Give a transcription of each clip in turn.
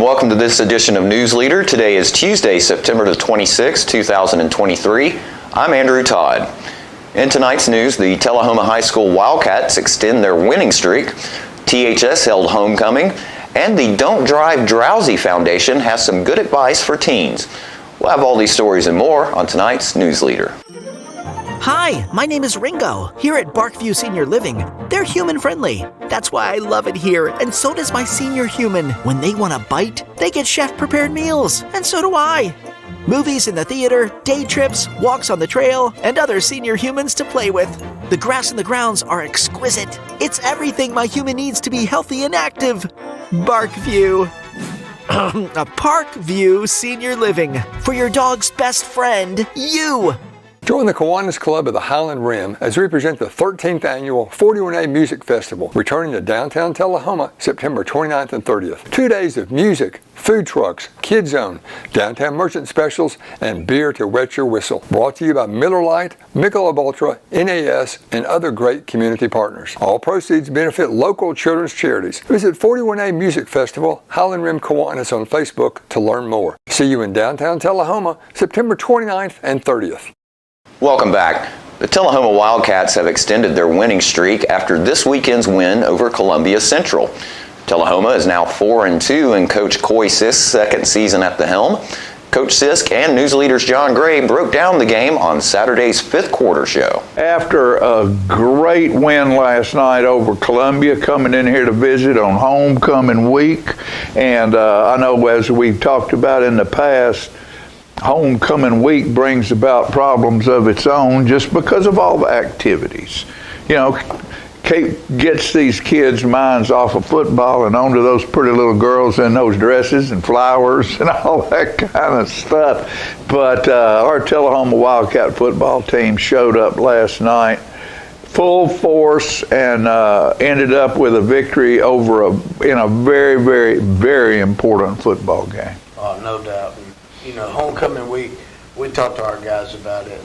welcome to this edition of News Leader. Today is Tuesday, September the 26th, 2023. I'm Andrew Todd. In tonight's news, the Tullahoma High School Wildcats extend their winning streak, THS held homecoming, and the Don't Drive Drowsy Foundation has some good advice for teens. We'll have all these stories and more on tonight's News Leader. Hi, my name is Ringo, here at Barkview Senior Living. They're human-friendly. That's why I love it here, and so does my senior human. When they want a bite, they get chef-prepared meals, and so do I. Movies in the theater, day trips, walks on the trail, and other senior humans to play with. The grass and the grounds are exquisite. It's everything my human needs to be healthy and active. Barkview. A Parkview Senior Living. For your dog's best friend, you. Join the Kiwanis Club of the Highland Rim as we present the 13th annual 41A Music Festival, returning to downtown Tullahoma September 29th and 30th. 2 days of music, food trucks, Kid Zone, downtown merchant specials, and beer to wet your whistle. Brought to you by Miller Lite, Michelob Ultra, NAS, and other great community partners. All proceeds benefit local children's charities. Visit 41A Music Festival, Highland Rim Kiwanis on Facebook to learn more. See you in downtown Tullahoma September 29th and 30th. Welcome back. The Tullahoma Wildcats have extended their winning streak after this weekend's win over Columbia Central. Tullahoma is now 4-2 in Coach Coy Sisk's second season at the helm. Coach Sisk and News Leader's John Gray broke down the game on Saturday's fifth quarter show. After a great win last night over Columbia, coming in here to visit on homecoming week, and I know as we've talked about in the past, homecoming week brings about problems of its own just because of all the activities. You know, Kate gets these kids' minds off of football and onto those pretty little girls in those dresses and flowers and all that kind of stuff. But our Tullahoma Wildcat football team showed up last night full force and ended up with a victory in a very, very, very important football game. Oh, no doubt. You know, homecoming week, we talked to our guys about it.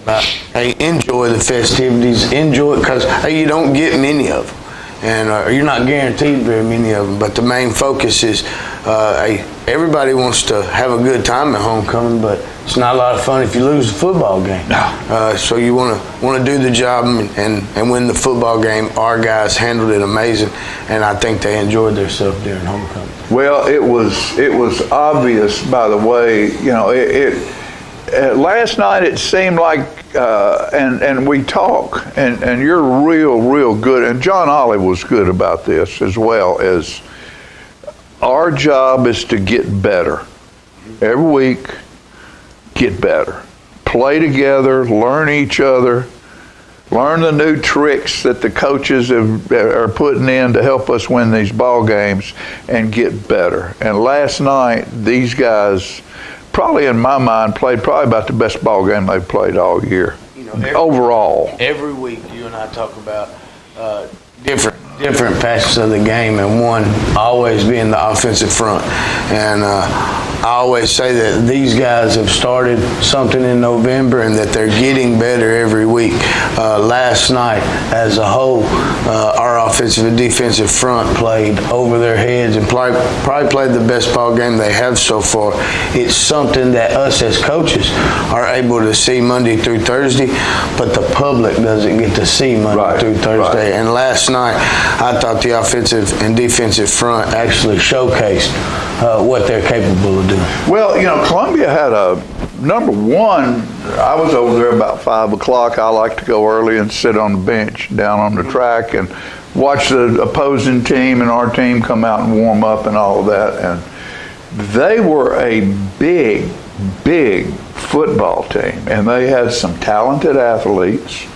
Hey, enjoy the festivities, enjoy it, because, hey, you don't get many of them. And you're not guaranteed very many of them. But the main focus is, hey, everybody wants to have a good time at homecoming, but it's not a lot of fun if you lose the football game. No. So you want to do the job and win the football game. Our guys handled it amazing, and I think they enjoyed themselves during homecoming. Well, it was obvious, by the way, you know, last night it seemed like, and we talk, and you're real good, and John Ollie was good about this as well, as our job is to get better. Every week, get better. Play together, learn each other, learn the new tricks that the coaches are putting in to help us win these ball games and get better. And last night, these guys, probably in my mind, played probably about the best ball game they've played all year. You know, overall. Every week you and I talk about different facets of the game, and one always being the offensive front. And I always say that these guys have started something in November and that they're getting better every week. Last night, as a whole, our offensive and defensive front played over their heads and probably played the best ball game they have so far. It's something that us as coaches are able to see Monday through Thursday, but the public doesn't get to see Monday through Thursday. And last night, I thought the offensive and defensive front actually showcased what they're capable of doing. Well, you know, Columbia had number one, I was over there about 5 o'clock. I like to go early and sit on the bench down on the track and watch the opposing team and our team come out and warm up and all of that. And they were a big football team, and they had some talented athletes.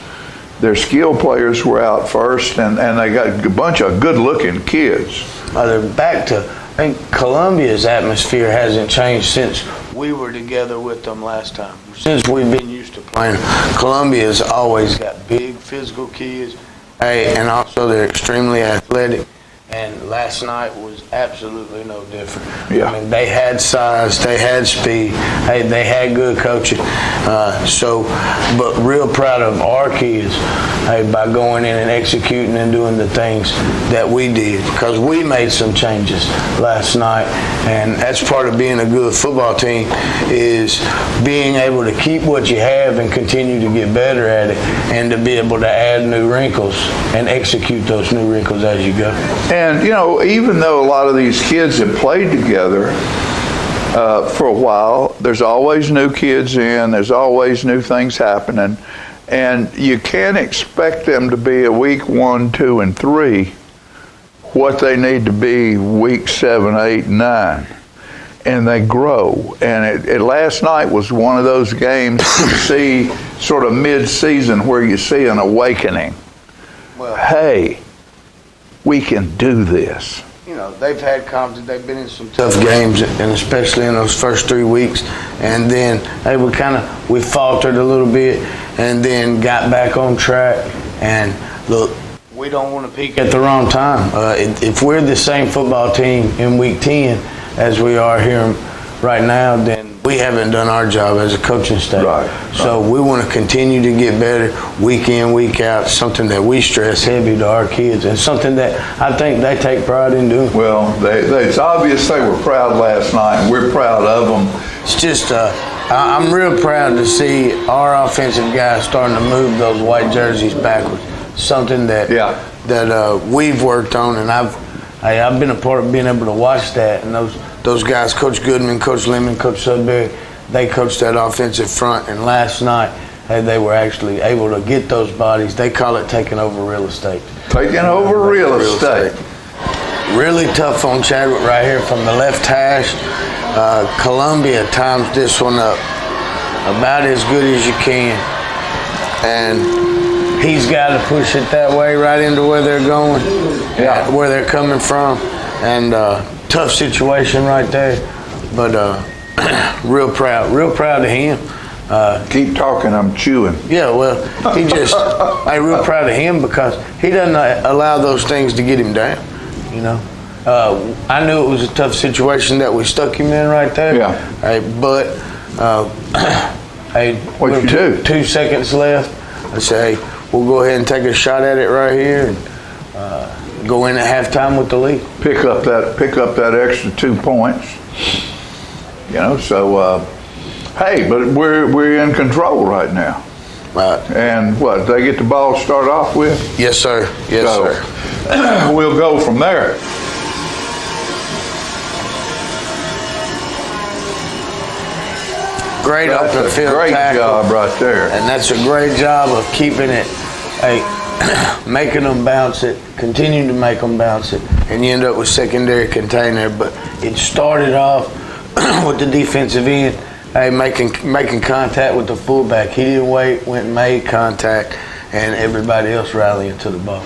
Their skill players were out first, and they got a bunch of good-looking kids. They're back to, I think Columbia's atmosphere hasn't changed since we were together with them last time. Since we've been used to playing, Columbia's always got big physical kids, and also they're extremely athletic. And last night was absolutely no different. Yeah. I mean, they had size, they had speed, hey, they had good coaching. But real proud of our kids, hey, by going in and executing and doing the things that we did, because we made some changes last night, and that's part of being a good football team, is being able to keep what you have and continue to get better at it, and to be able to add new wrinkles and execute those new wrinkles as you go. And, even though a lot of these kids have played together for a while, there's always new kids in, there's always new things happening, and you can't expect them to be at week 1, 2, and 3 what they need to be week 7, 8, and 9. And they grow. And last night was one of those games you see sort of mid-season where you see an awakening. Well, hey, we can do this. They've had confidence. They've been in some tough games, and especially in those first 3 weeks. And then we faltered a little bit, and then got back on track. And look, we don't want to peak at the wrong time. If we're the same football team in week 10 as we are here right now, then we haven't done our job as a coaching staff. Right. So we want to continue to get better week in, week out, something that we stress heavy to our kids, and something that I think they take pride in doing. Well, it's obvious they were proud last night, and we're proud of them. It's just, I'm real proud to see our offensive guys starting to move those white jerseys backwards. Something that we've worked on, and I've been a part of being able to watch that. And those guys, Coach Goodman, Coach Lemon, Coach Sudbury, they coached that offensive front. And last night, they were actually able to get those bodies. They call it taking over real estate. Taking over real estate. Really tough on Chadwick right here from the left hash. Columbia times this one up about as good as you can. And he's got to push it that way right into where they're going, where they're coming from. And tough situation right there, but real proud of him. Keep talking, I'm chewing. Yeah, well, I'm real proud of him because he doesn't allow those things to get him down, I knew it was a tough situation that we stuck him in right there. Yeah. But What'd you do? 2 seconds left. I say, we'll go ahead and take a shot at it right here and go in at halftime with the lead. Pick up that extra 2 points. Hey, but we're in control right now. Right. And what, they get the ball to start off with? Yes, sir. Yes, sir. We'll go from there. Great open field Great tackle. job right there. And that's a great job of keeping it, making them bounce it, continuing to make them bounce it, and you end up with secondary container. But it started off with the defensive end, making contact with the fullback. He didn't wait, went and made contact, and everybody else rallying to the ball.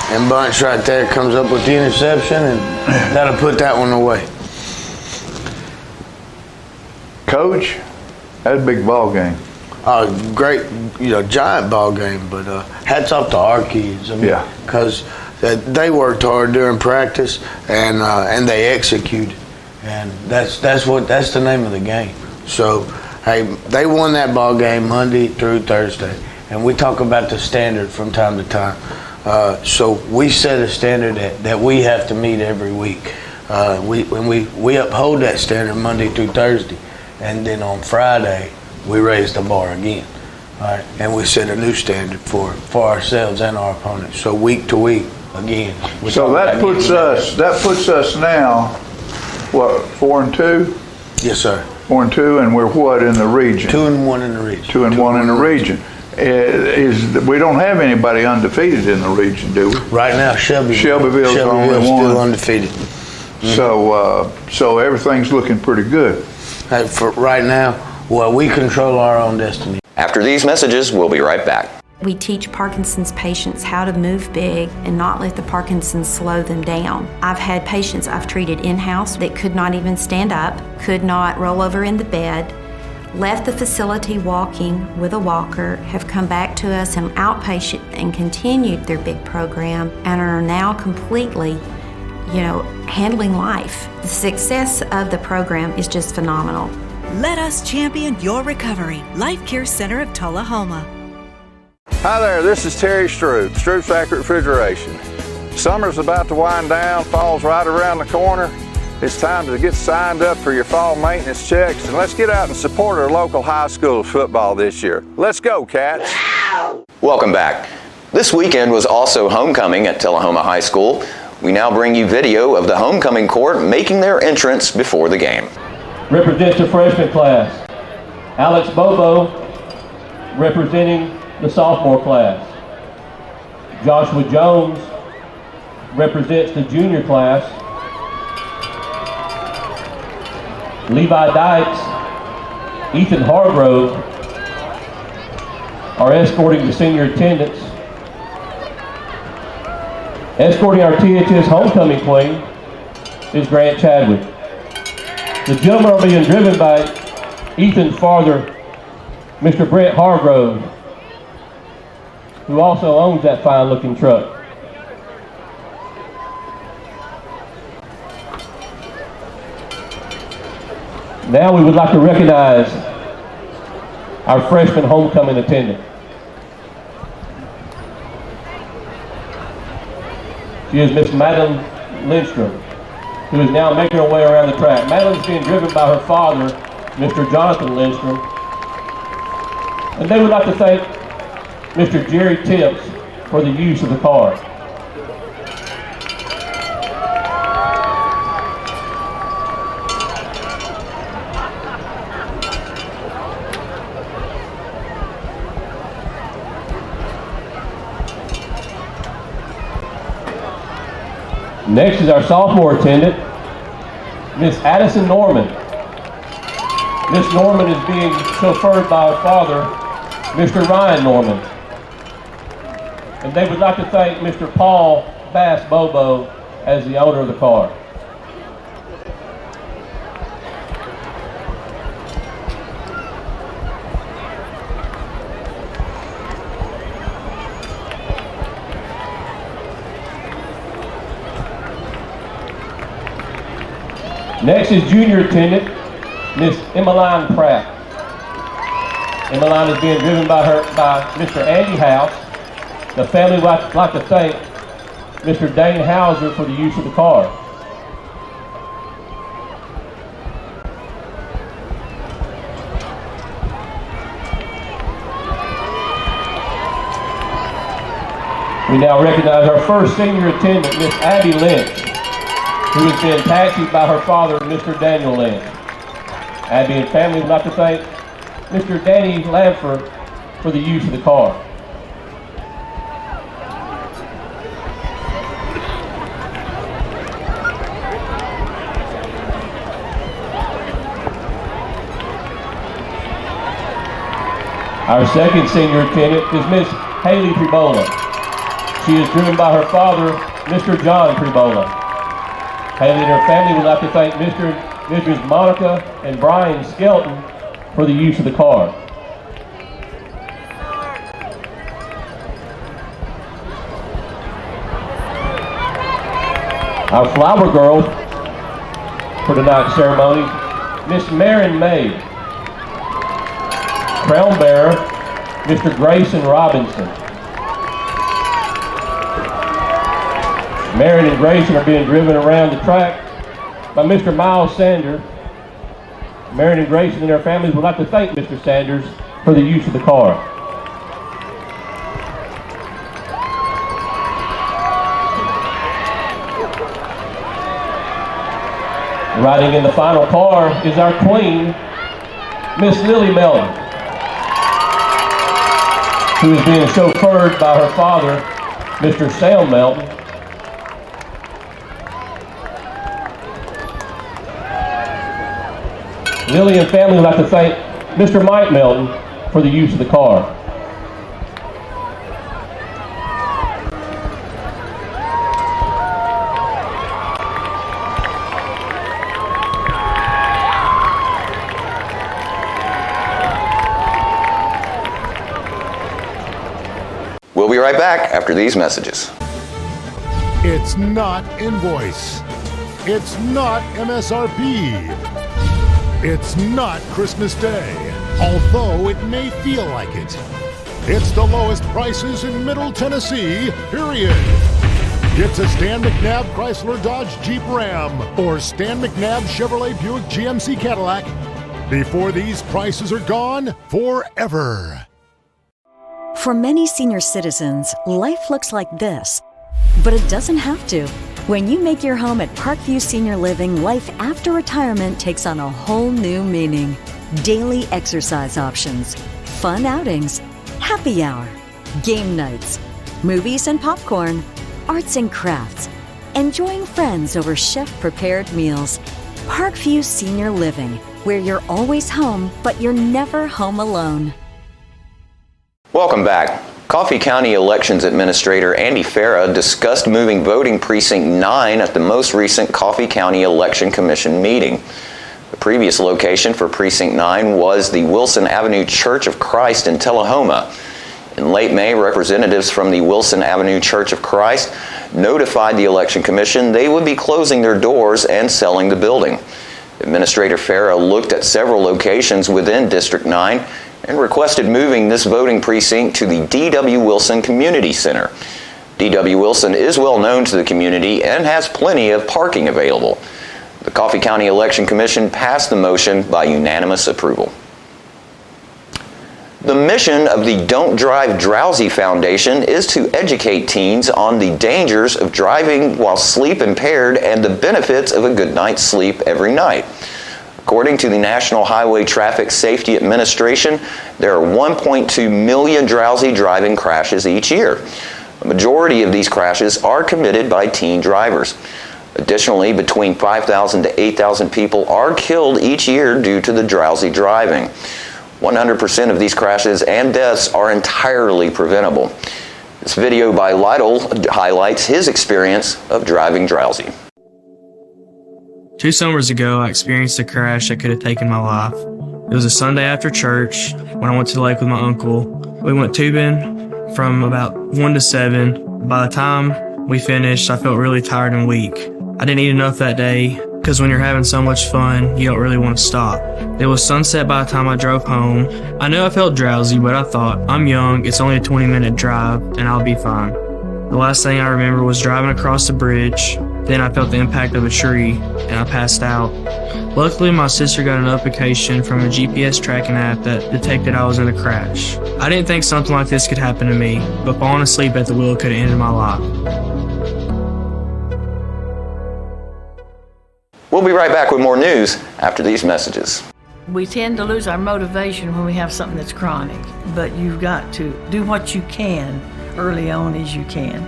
And Bunch right there comes up with the interception, and that'll put that one away. Coach, that's a big ball game. Great, giant ball game. But hats off to our kids. Because they worked hard during practice, and they executed, and that's the name of the game. So, hey, they won that ball game Monday through Thursday, and we talk about the standard from time to time. So we set a standard that we have to meet every week. We uphold that standard Monday through Thursday, and then on Friday we raise the bar again. All right, and we set a new standard for ourselves and our opponents. So week to week again. So that puts us now, what, 4-2? Yes, sir. 4-2, and we're what in the region? 2-1 in the region. 2-1 in the region. We don't have anybody undefeated in the region, do we? Right now, Shelbyville's the only one. Still undefeated. Mm-hmm. So everything's looking pretty good. Hey, for right now, well, we control our own destiny. After these messages, we'll be right back. We teach Parkinson's patients how to move big and not let the Parkinson's slow them down. I've had patients I've treated in-house that could not even stand up, could not roll over in the bed, left the facility walking with a walker, have come back to us in outpatient and continued their big program and are now completely, handling life. The success of the program is just phenomenal. Let us champion your recovery. Life Care Center of Tullahoma. Hi there, this is Terry Stroop, Stroop's Accurate Refrigeration. Summer's about to wind down, fall's right around the corner. It's time to get signed up for your fall maintenance checks, and let's get out and support our local high school football this year. Let's go, Cats! Welcome back. This weekend was also homecoming at Tullahoma High School. We now bring you video of the homecoming court making their entrance before the game. Represents the freshman class. Alex Bobo representing the sophomore class. Joshua Jones represents the junior class. Levi Dykes, Ethan Hargrove are escorting the senior attendants. Escorting our THS homecoming queen is Grant Chadwick. The gentlemen are being driven by Ethan's father, Mr. Brett Hargrove, who also owns that fine-looking truck. Now we would like to recognize our freshman homecoming attendant. She is Miss Madeline Lindstrom, who is now making her way around the track. Madeline's being driven by her father, Mr. Jonathan Lindstrom. And they would like to thank Mr. Jerry Tips for the use of the car. Next is our sophomore attendant, Miss Addison Norman. Miss Norman is being chauffeured by her father, Mr. Ryan Norman. And they would like to thank Mr. Paul Bass Bobo as the owner of the car. Next is junior attendant, Miss Emmeline Pratt. Emmeline is being driven by Mr. Andy House. The family would like to thank Mr. Dane Hauser for the use of the car. We now recognize our first senior attendant, Miss Abby Lynch, who has been taxied by her father, Mr. Daniel Lynch. Abby and family would like to thank Mr. Danny Lamford for the use of the car. Our second senior attendant is Miss Haley Prebola. She is driven by her father, Mr. John Prebola. Haley and her family would like to thank Mr. and Mrs. Monica and Brian Skelton for the use of the car. Our flower girl for tonight's ceremony, Miss Marin May. Crown bearer, Mr. Grayson Robinson. Marin and Grayson are being driven around the track by Mr. Miles Sanders. Marin and Grayson and their families would like to thank Mr. Sanders for the use of the car. Riding in the final car is our queen, Miss Lily Melton, who is being chauffeured by her father, Mr. Sam Melton. Lily and family would like to thank Mr. Mike Melton for the use of the car. We'll be right back after these messages. It's not invoice. It's not MSRP. It's not Christmas Day, although it may feel like it. It's the lowest prices in Middle Tennessee, period. It's a Stan McNabb Chrysler Dodge Jeep Ram or Stan McNabb Chevrolet Buick GMC Cadillac before these prices are gone forever. For many senior citizens, life looks like this, but it doesn't have to. When you make your home at Parkview Senior Living, life after retirement takes on a whole new meaning. Daily exercise options, fun outings, happy hour, game nights, movies and popcorn, arts and crafts, enjoying friends over chef-prepared meals. Parkview Senior Living, where you're always home, but you're never home alone. Welcome back. Coffee County Elections Administrator Andy Farah discussed moving voting precinct 9 at the most recent Coffee County Election Commission meeting. The previous location for precinct 9 was the Wilson Avenue Church of Christ in Tullahoma. In late May, representatives from the Wilson Avenue Church of Christ notified the Election Commission they would be closing their doors and selling the building. Administrator Farah looked at several locations within District 9 and requested moving this voting precinct to the D.W. Wilson Community Center. D.W. Wilson is well known to the community and has plenty of parking available. The Coffee County Election Commission passed the motion by unanimous approval. The mission of the Don't Drive Drowsy Foundation is to educate teens on the dangers of driving while sleep impaired and the benefits of a good night's sleep every night. According to the National Highway Traffic Safety Administration, there are 1.2 million drowsy driving crashes each year. A majority of these crashes are committed by teen drivers. Additionally, between 5,000 to 8,000 people are killed each year due to the drowsy driving. 100% of these crashes and deaths are entirely preventable. This video by Lytle highlights his experience of driving drowsy. 2 summers ago, I experienced a crash that could have taken my life. It was a Sunday after church when I went to the lake with my uncle. We went tubing from about 1 to 7. By the time we finished, I felt really tired and weak. I didn't eat enough that day because when you're having so much fun, you don't really want to stop. It was sunset by the time I drove home. I knew I felt drowsy, but I thought, I'm young, it's only a 20-minute drive, and I'll be fine. The last thing I remember was driving across the bridge. Then I felt the impact of a tree, and I passed out. Luckily, my sister got a notification from a GPS tracking app that detected I was in a crash. I didn't think something like this could happen to me, but falling asleep at the wheel could have ended my life. We'll be right back with more news after these messages. We tend to lose our motivation when we have something that's chronic, but you've got to do what you can early on as you can.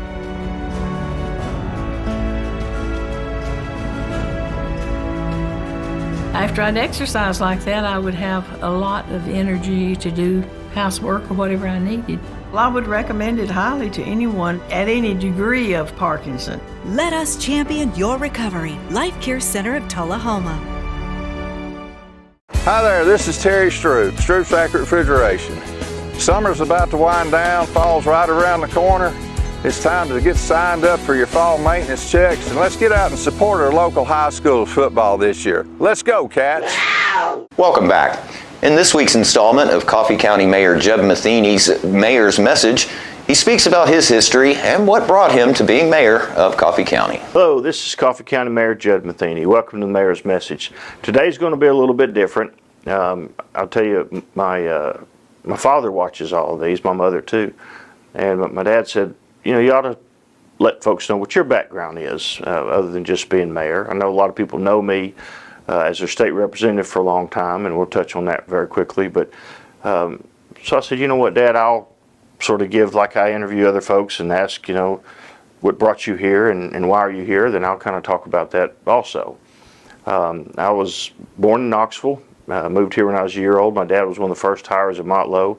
After I'd exercise like that, I would have a lot of energy to do housework or whatever I needed. Well, I would recommend it highly to anyone at any degree of Parkinson. Let us champion your recovery. Life Care Center of Tullahoma. Hi there, this is Terry Stroop, Stroop's Accurate Refrigeration. Summer's about to wind down, fall's right around the corner. It's time to get signed up for your fall maintenance checks, and let's get out and support our local high school football this year. Let's go, Cats! Welcome back. In this week's installment of Coffee County Mayor Jeb Matheny's Mayor's Message, he speaks about his history and what brought him to being mayor of Coffee County. Hello, this is Coffee County Mayor Jeb Matheny. Welcome to the Mayor's Message. Today's going to be a little bit different. I'll tell you, my father watches all of these, my mother too, and my dad said, you know, you ought to let folks know what your background is, other than just being mayor. I know a lot of people know me as their state representative for a long time, and we'll touch on that very quickly. But so I said, you know what, Dad, I'll sort of give like I interview other folks and ask, you know, what brought you here and why are you here? Then I'll kind of talk about that also. I was born in Knoxville, moved here when I was a year old. My dad was one of the first hires at Motlow.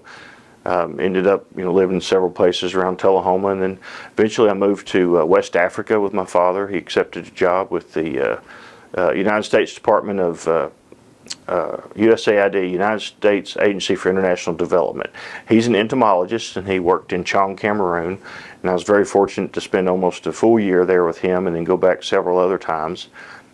Ended up, you know, living in several places around Tullahoma, and then eventually I moved to West Africa with my father. He accepted a job with the United States Department of USAID, United States Agency for International Development. He's an entomologist, and he worked in Chong, Cameroon, and I was very fortunate to spend almost a full year there with him and then go back several other times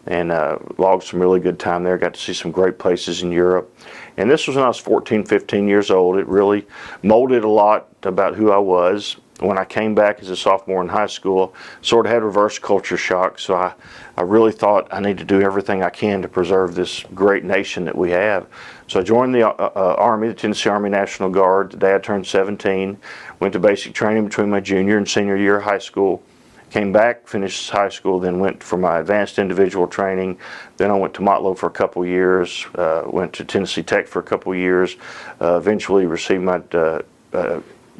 and logged some really good time there. Got to see some great places in Europe. And this was when I was 14, 15 years old. It really molded a lot about who I was. When I came back as a sophomore in high school, sort of had reverse culture shock, so I really thought I need to do everything I can to preserve this great nation that we have. So I joined the Army, the Tennessee Army National Guard, the day I turned 17, went to basic training between my junior and senior year of high school, came back, finished high school, then went for my advanced individual training. Then I went to Motlow for a couple years, went to Tennessee Tech for a couple years, eventually received my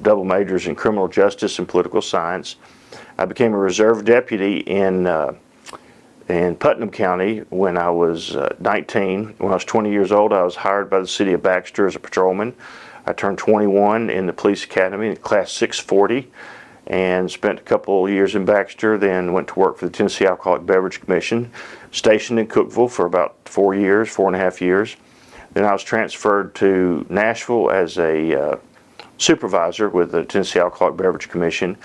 double majors in criminal justice and political science. I became a reserve deputy in Putnam County when I was 19. When I was 20 years old, I was hired by the city of Baxter as a patrolman. I turned 21 in the police academy in class 640 and spent a couple of years in Baxter, then went to work for the Tennessee Alcoholic Beverage Commission, stationed in Cookeville for about 4.5 years. Then I was transferred to Nashville as a supervisor with the Tennessee Alcoholic Beverage Commission,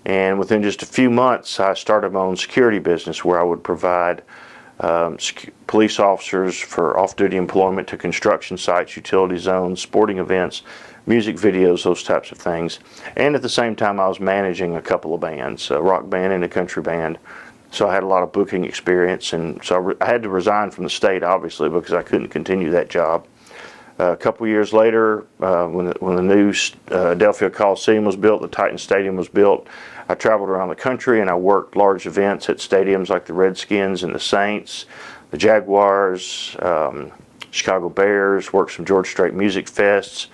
and within just a few months I started my own security business where I would provide police officers for off-duty employment to construction sites, utility zones, sporting events, music videos, those types of things. And at the same time I was managing a couple of bands, a rock band and a country band. So I had a lot of booking experience, and so I had to resign from the state obviously because I couldn't continue that job. A couple years later, when the new Delphia Coliseum was built, the Titan Stadium was built, I traveled around the country and I worked large events at stadiums like the Redskins and the Saints, the Jaguars, Chicago Bears, worked some Georgia Strait Music Fests,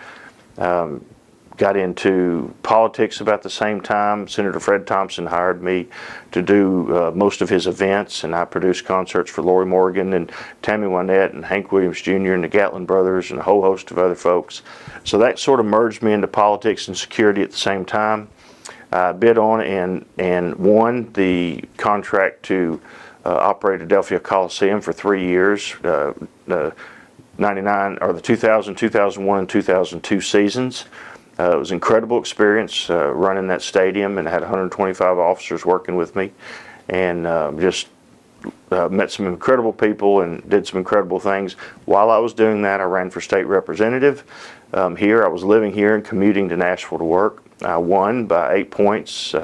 got into politics about the same time. Senator Fred Thompson hired me to do most of his events, and I produced concerts for Lori Morgan and Tammy Wynette and Hank Williams Jr. and the Gatlin Brothers and a whole host of other folks. So that sort of merged me into politics and security at the same time. I bid on and won the contract to operate Adelphia Coliseum for 3 years, the 2000, 2001, and 2002 seasons. It was an incredible experience running that stadium, and I had 125 officers working with me, and just met some incredible people and did some incredible things. While I was doing that, I ran for state representative here. I was living here and commuting to Nashville to work. I won by 8 points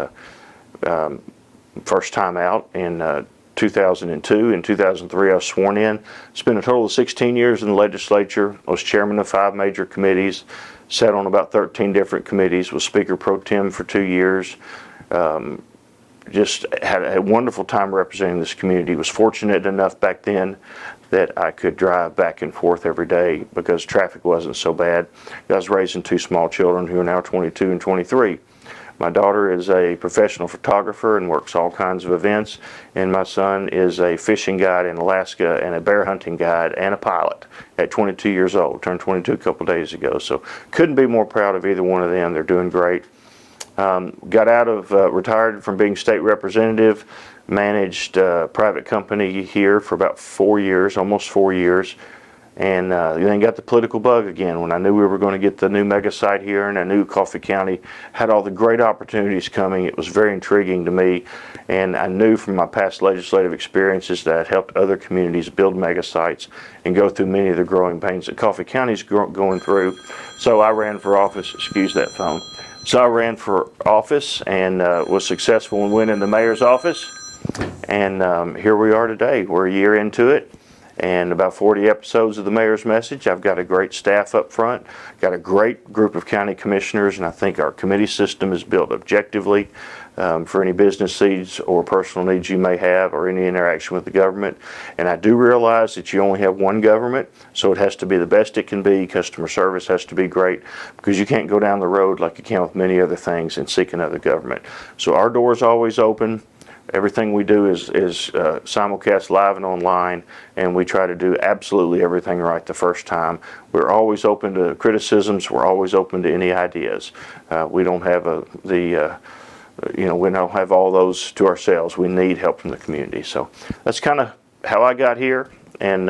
first time out in 2002. In 2003, I was sworn in. Spent a total of 16 years in the legislature. I was chairman of 5 major committees. Sat on about 13 different committees, was Speaker Pro Tem for 2 years. Just had a wonderful time representing this community. Was fortunate enough back then that I could drive back and forth every day because traffic wasn't so bad. I was raising 2 small children who are now 22 and 23. My daughter is a professional photographer and works all kinds of events, and my son is a fishing guide in Alaska and a bear hunting guide and a pilot at 22 years old. Turned 22 a couple days ago, so couldn't be more proud of either one of them. They're doing great. Got out of, retired from being state representative, managed a private company here for about 4 years, almost 4 years. And then got the political bug again when I knew we were going to get the new mega site here, and I knew Coffee County had all the great opportunities coming. It was very intriguing to me, and I knew from my past legislative experiences that I'd helped other communities build mega sites and go through many of the growing pains that Coffee County's going through. So I ran for office, excuse that phone. So I ran for office and was successful in winning the mayor's office. And here we are today. We're a year into it. And about 40 episodes of the Mayor's Message. I've got a great staff up front, got a great group of county commissioners, and I think our committee system is built objectively for any business needs or personal needs you may have or any interaction with the government. And I do realize that you only have one government, so it has to be the best it can be. Customer service has to be great because you can't go down the road like you can with many other things and seek another government. So our door is always open. Everything we do is simulcast live and online, and we try to do absolutely everything right the first time. We're always open to criticisms. We're always open to any ideas. We don't have we don't have all those to ourselves. We need help from the community. So that's kind of how I got here, and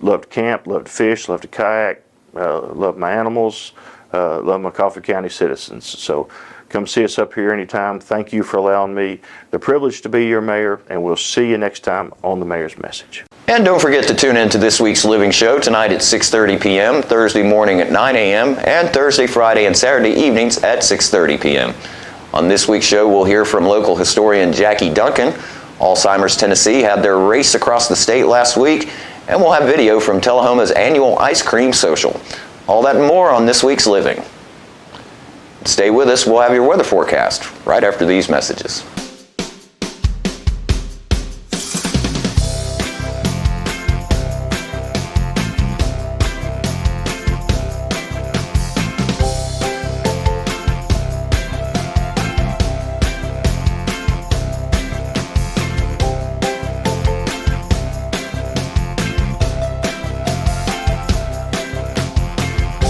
love to camp, love to fish, love to kayak, love my animals, love my Coffee County citizens. So come see us up here anytime. Thank you for allowing me the privilege to be your mayor, and we'll see you next time on the Mayor's Message. And don't forget to tune in to this week's Living Show tonight at 6:30 p.m., Thursday morning at 9 a.m., and Thursday, Friday, and Saturday evenings at 6:30 p.m. On this week's show, we'll hear from local historian Jackie Duncan. Alzheimer's Tennessee had their race across the state last week, and we'll have video from Tullahoma's annual ice cream social. All that and more on this week's Living. Stay with us. We'll have your weather forecast right after these messages.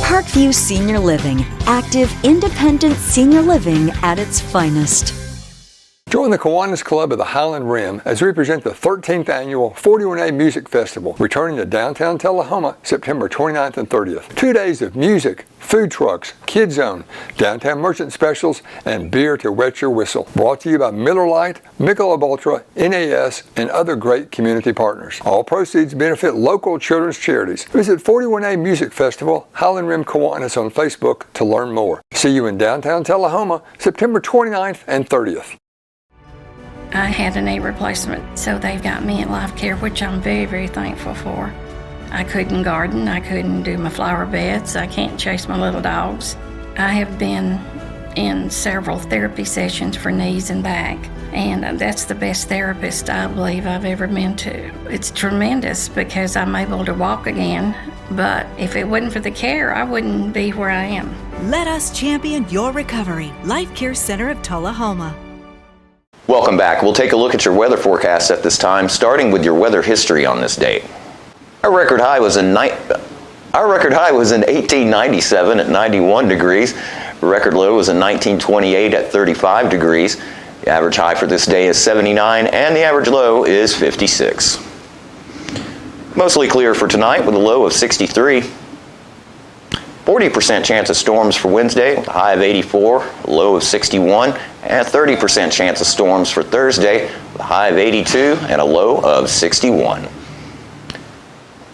Parkview Senior Living, active, independent senior living at its finest. Join the Kiwanis Club of the Highland Rim as we present the 13th annual 41A Music Festival, returning to downtown Tullahoma September 29th and 30th. 2 days of music, food trucks, Kid Zone, downtown merchant specials, and beer to wet your whistle. Brought to you by Miller Lite, Michelob Ultra, NAS, and other great community partners. All proceeds benefit local children's charities. Visit 41A Music Festival, Highland Rim Kiwanis on Facebook to learn more. See you in downtown Tullahoma September 29th and 30th. I had a knee replacement, so they've got me at Life Care, which I'm very, very thankful for. I couldn't garden, I couldn't do my flower beds, I can't chase my little dogs. I have been in several therapy sessions for knees and back, and that's the best therapist I believe I've ever been to. It's tremendous because I'm able to walk again, but if it wasn't for the care, I wouldn't be where I am. Let us champion your recovery. Life Care Center of Tullahoma. Welcome back. We'll take a look at your weather forecast at this time, starting with your weather history on this date. Our record high was in 1897 at 91 degrees. The record low was in 1928 at 35 degrees. The average high for this day is 79, and the average low is 56. Mostly clear for tonight with a low of 63. 40% chance of storms for Wednesday, with a high of 84, a low of 61, and a 30% chance of storms for Thursday, with a high of 82 and a low of 61.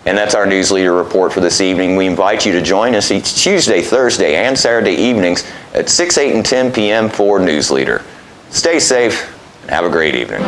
And that's our News Leader report for this evening. We invite you to join us each Tuesday, Thursday, and Saturday evenings at 6, 8, and 10 p.m. for News Leader. Stay safe and have a great evening.